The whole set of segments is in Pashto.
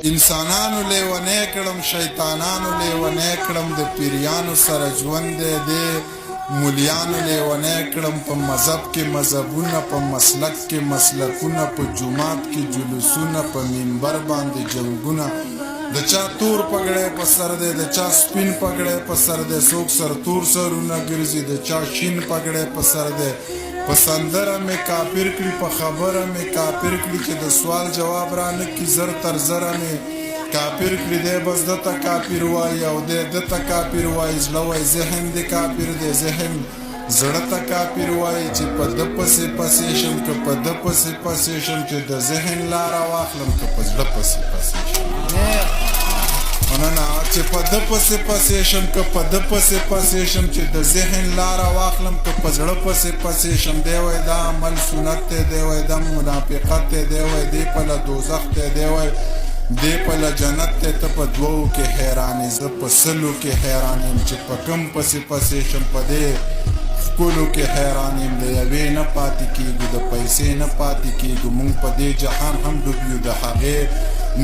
انسانانو لیونی کړم شیطانانو لیونی کړم د پیریانو سره ژوند دی مولیانو لیونی کړم په مذهب کې مذهبونه په مسلک کې مسلکونه په جومات کې جلوسونه په منبر باندې جنګونه د چا تور پګړی په سر دی د چا سپین پګړی په سر دی څوک سر تور سرونه ګرځي د چا شین پګړی په سر دی په سندره مې کافر کړي په خبره مې کافر کړي چې د سوال جواب را نه کړي زر تر زره مې کافر کړي دی بس دته کافر وایي او دی دته کافر وایي زړه وایي ذهن دی کافر دی ذهن زړه ته کافر وایي چې په ده پسې پسې شم که په ده پسې پسې شم چې د ذهن لاره واخلم که په زړه پسې پسې شم مننه چې په ده پسې پسې شم که په ده پسې پسې شم چې د ذهن لاره واخلم که په زړه پسې پسې شم دی وایي دا عمل سنت دی دی وایي دا منافقت دی دی وایي دی پله دوزخ دی دی وایي دی پله جنت دی ته په دوو کې حیران یې زه په سلو کې حیران یم چې په کم پسې پسې شم په دې ښکلو کې حیران یم د یوې نه پاتې کېږو د پیسې نه پاتې کېږو مونږ په دې جهان هم ډوب یو د هغې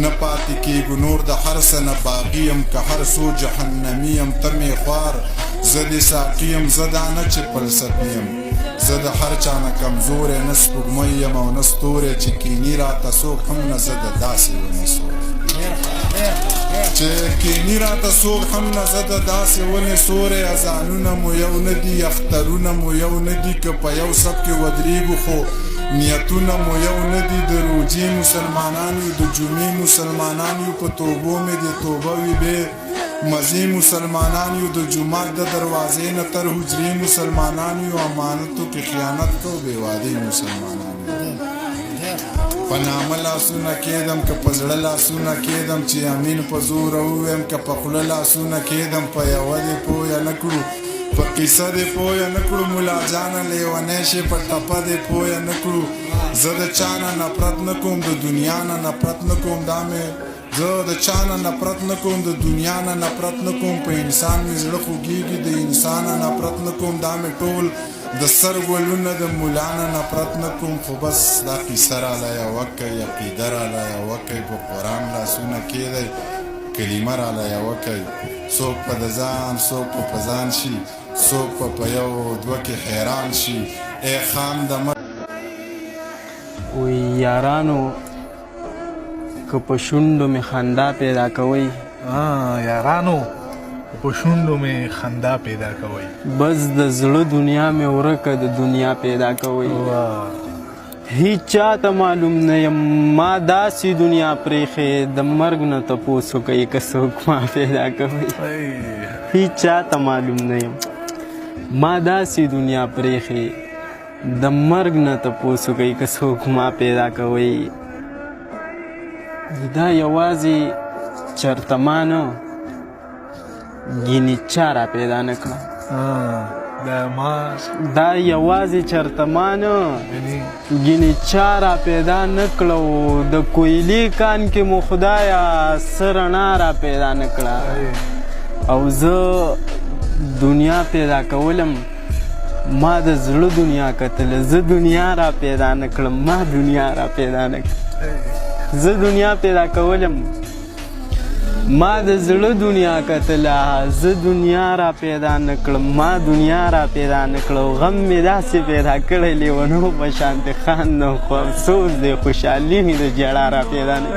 نه پاتې کېږو نور د هر څه نه باغي یم که هر څو جهنمي یم ته مې خوار زه دې ساقي یم زه دا نه چې فلسفي یم زه د هر چا نه کمزوری نه سپوږمۍ یم او نه ستوری چې کیني راته څوک هم نه زه د داسې ونې سوری چې کیني راته څوک هم نه زه د داسې ونې سوری اذانونه مو یو نه دي اخترونه مو یو نه دي که په یو صف کې ودرېږو خو نیتونه مو یو نه دي د روجې مسلمانان یو د جمعې مسلمانان یو په توبو مې د توبه وي بې مزې مسلمانان یو د جومات د دروازې نه تر حجرې مسلمانان یو امانتو کې خیانت کو بې وادې مسلمانان یو په نامه لاسونه کېدم که په زړه لاسونه کېدم چې امین په زوره وویم که په خوله لاسونه کېدم په یوه دې پویه نه کړو په قصه دې پویه نه کړو ملا جانه لیونی شي په ټپه دې پویه نه کړو زه د چا نه نفرت نه کوم د دنیا نه نفرت نه کوم دا مې زه د چا نه نفرت نه کوم د دنیا نه نفرت نه کوم په انسان مې زړه خوږېږي د انسان نه نفرت نه کوم دا مې ټول د سر ګلونه د ملا نه نفرت نه کوم خو بس دا قصه راله یوه کوي عقیده راله یوه کوي په قرآن لاسونه کېدی کلمه راله یوه کوي څوک په د ځان څوک په ځان شي څوک په یو دوه کې حیران شي ای خام د وی یارانو که په شونډو مې خندا پیدا کوئ یارانو په شونډو مې خندا پیدا کوئ بس د زړه دنیا مې ورکه د دنیا پیدا کوئ هیچ چاته معلوم نه یم ما داسې دنیا پرېښې د مرګ نه تپوس وکئ که څوک ما پیدا کوئ هیچ چاته معلوم نه یم ما داسې دنیا پرېښې د مرګ نه تپوس وکئ که څوک ما پیدا کوئ دا یوازې چرته ما نه ګینې چا را پیدا نه کړه دا یوازې چرته ما نه ګینې چا را پیدا نه کړه د کویلي کان کې مو خدایه څه رڼا را پیدا نه کړه او زه دنیا پیدا کولم ما د زړه دنیا کتله زه دنیا را پیدا نه کړم ما دنیا را پیدا نه کړم زه دنیا پیدا کولم ما د زړه دنیا کتله زه دنیا را پیدا نه کړم ما دنیا را پیدا نه کړم غم مې داسې پیدا کړی لیونو په شانتې خاندم خو افسوس دی خوشحالي مې د ژړا را پیدا نه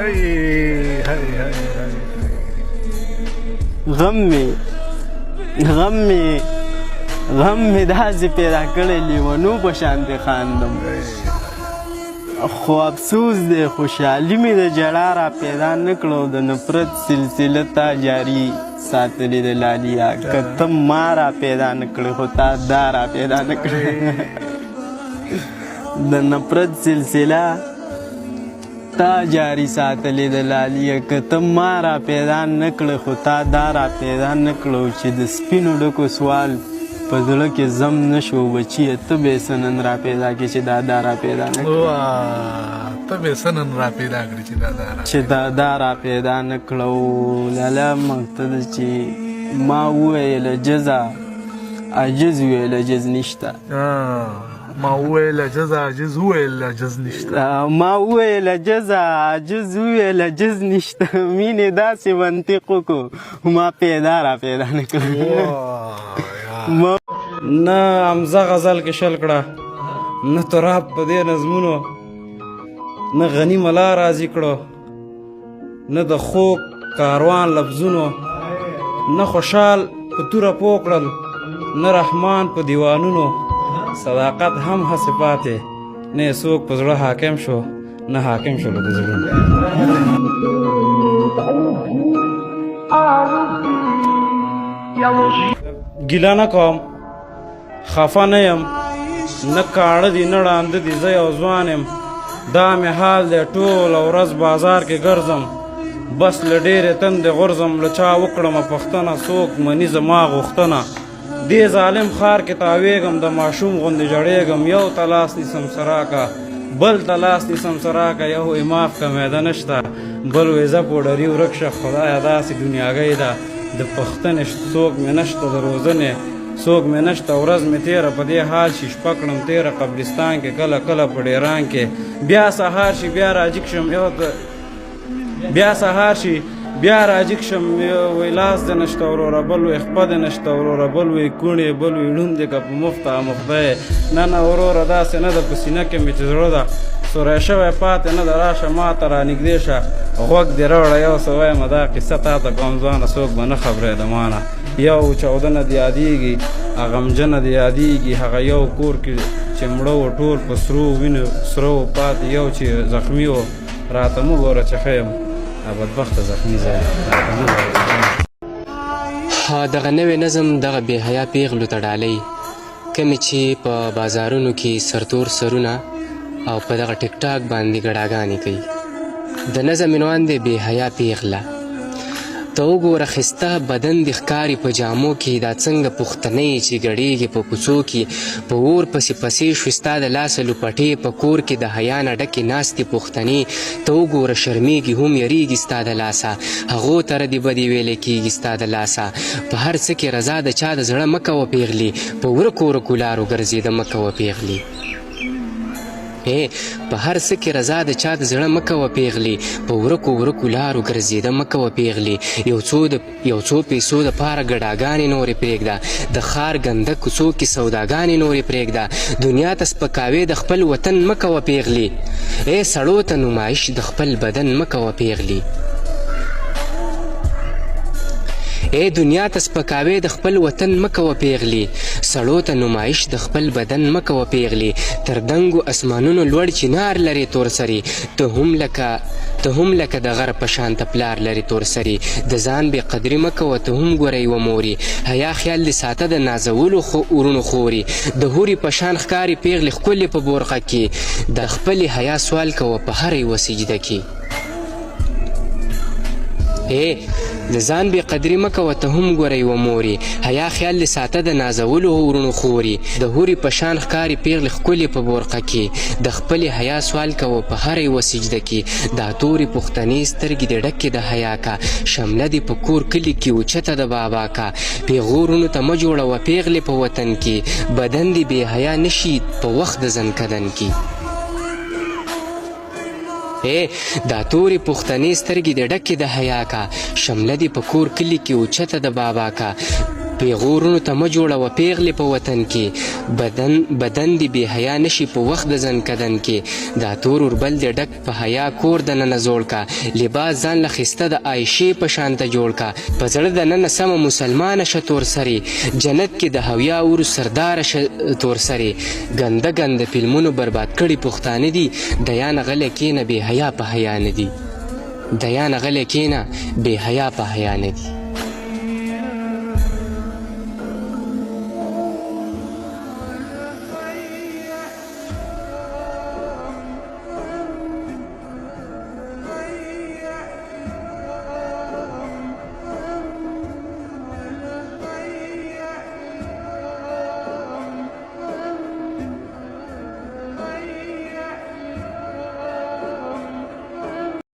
غم مې داسې پیدا کړی لیونو په شانتې خاندم خو افسوس دی خوشحالي مې د ژړا را پیدا نه کړو د نفرت سلسله تا جاري ساتلې د لالیا که ته ما را پیدا نه کړې خو تا دا را پیدا نه کړې د نفرت سلسله تا جاري ساتلې د لالیا که ته ما را پیدا نه کړې خو تا دا را پیدا نه کړو چې د سپینو ډکو سوال په زړه کې زم نشو بچیه ته به څه نن را پیدا کړې چې دا را پیدا نه کړې ته به څه نن را پیدا کړې چې دا را پیدا نه کړو لاله مقصد چې ما وویله جزا عجز ویله جز نشته ما وویل عجز عاجز وویل عجز نشته ما وویل عجز عاجز وویل عجز نشته مینې داسې منطق وکړو ما پیدا را پیدا نه کړه نه حمزه غزل کې شل کړه نه تراب په دې نظمونو نه غنی ملا راضي کړو نه د خوږ کاروان لفظونو نه خوشحال په توره پوه کړل نه رحمان په دیوانونو صداقت هم هسې پاتې نه یې څوک په زړه حاکم شو نه حاکم شولو د زړونو ګیله نه کوم خفه نه یم نه کاڼه دي نه ړانده دي زه یو ځوان یم دا مې حال دی ټوله ورځ بازار کې ګرځم بس له ډېرې تندې غورځم له چا وکړمه پوښتنه څوک مني زما غوښتنه دې ظالم ښار کې تاویږم د ماشوم غوندې ژړېږم یو ته لاس نیسم سراکه بل ته لاس نیسم سراکه یو وایي ماف که معده نشته بل وایي زه پوډري ورک شه خدایه داسې دنیاګۍ ده د پښتنې څوک مې نشته د روزنې څوک مې نشته ورځ مې تېره په دې حال شي شپه کړم تېره قبرستان کې کله کله په ډیران کې بیا سهار شي بیا راجګ شم بیا سهار شي بیا راجګ شم وایي لاس دې نشته وروره بل وایي خپه دې نشته وروره بل وایي کوڼې بل وایي ړوند دې که په مفته مخته یې نه نه وروره داسې نه ده په سینه کې مې چې زړه ده سوری شوی پاتې نه ده راشه ما ته رانږدې شه غوږ دې راوړه یو څه وایم دا قصه تا ته کوم ځوانه څوک به نه خبرېده مانه یو چاودنه دې یادېږي غمجنه دې یادېږي هغه یو کور کې چې مړه و ټول په سرو وینو سره و پاتې یو چې زخمي و راته مه ګوره چې ښه یم بدبخته زخمي ځای دغه نوی نظم دغه بې حیا پیغلو ته ډالۍ کمې چې په بازارونو کې سرتور سرونه او په دغه ټیک ټاک باندې ګډاګانې کوي د نظم عنوان دی بې حیا پیغله ته وګوره ښایسته بدن دې ښکاري په جامو کې دا څنګه پوښتنۍ چې ګډېږي په کوڅو کې په اور پسې پسې شوې ستا د لاسه لوپټې په کور کې د حیا نه ډکې ناستې پوښتنې ته وګوره شرمېږي هم یریږي ستا د لاسه هغو ته ردې بدې ویلی کېږي ستا د لاسه په هر څه کې رضا د چا د زړه مه کوه پیغلې په ورکو ورکو لارو ګرځېده مه کوه پیغلې په هر څه کې رضا د چا د زړه مه کوه پیغلې په ورکو ورکو لارو ګرځېده مه کوه پیغلې یو څو پیسو دپاره ګډاګانې نورې پرېږده د ښار ګنده کوڅو کې سوداګانې نورې پرېږده دنیا ته سپکاوې د خپل وطن مه کوه پیغلې سړو ته نمایش د خپل بدن مه کوه پیغلې دنیا ته سپکاوې د خپل وطن مه کوه پیغلې سړو ته نمایش د خپل بدن مه کوه پیغلې تر دنګو اسمانونو لوړ چنار لرې تور سرې ته هم لکه د غر په شانته پلار لرې تور سرې د ځان بې قدري مه کوه ته هم ګوره یوه مورې حیا خیال دې ساته د نازولو ورونو خورې د هورې په شان ښکاري پیغلې ښکلې په بورقه کې د خپلې حیا سوال کوه په هره یوه سجده کې د ځان بې قدري مه کوه ته هم ګوره یوه مورې حیا خیال دې ساته د نازولو ورونو خورې د هورې په شان ښکاري پیغلې ښکلې په بورقه کې د خپلې حیا سوال کوه په هره یوه سجده کې دا تورې پوښتنې سترګې دې ډکې د حیا کا شمله دې په کور کلي کې اوچته د بابا کا پیغورونو ته مه جوړوه پیغلې په وطن کې بدن دې بې حیا نشي په وخت د زنکدن کې دا تورې پوښتنې سترګې دې ډکې د حیا کا شمله دې په کور کلي کې اوچته د بابا کا پیغورونو ته مه جوړوه پیغلې په وطن کې بدن دې بې حیا نشي په وخت د زنکدن کې دا تور اوربل دې ډک په حیا کور دننه زوړ کا لباس ځان له ښایسته د عایشې په شانته جوړ کا په زړه دننه سمه مسلمانه شه تور سرې جنت کې د حویا ورو سرداره شه تور سرې ګنده ګنده فلمونو برباد کړي پښتانه دي دیانه غلی کښېنه بې حیا په حیا نه دي دیانه غلی کښېنه بې حیا په حیا نه دي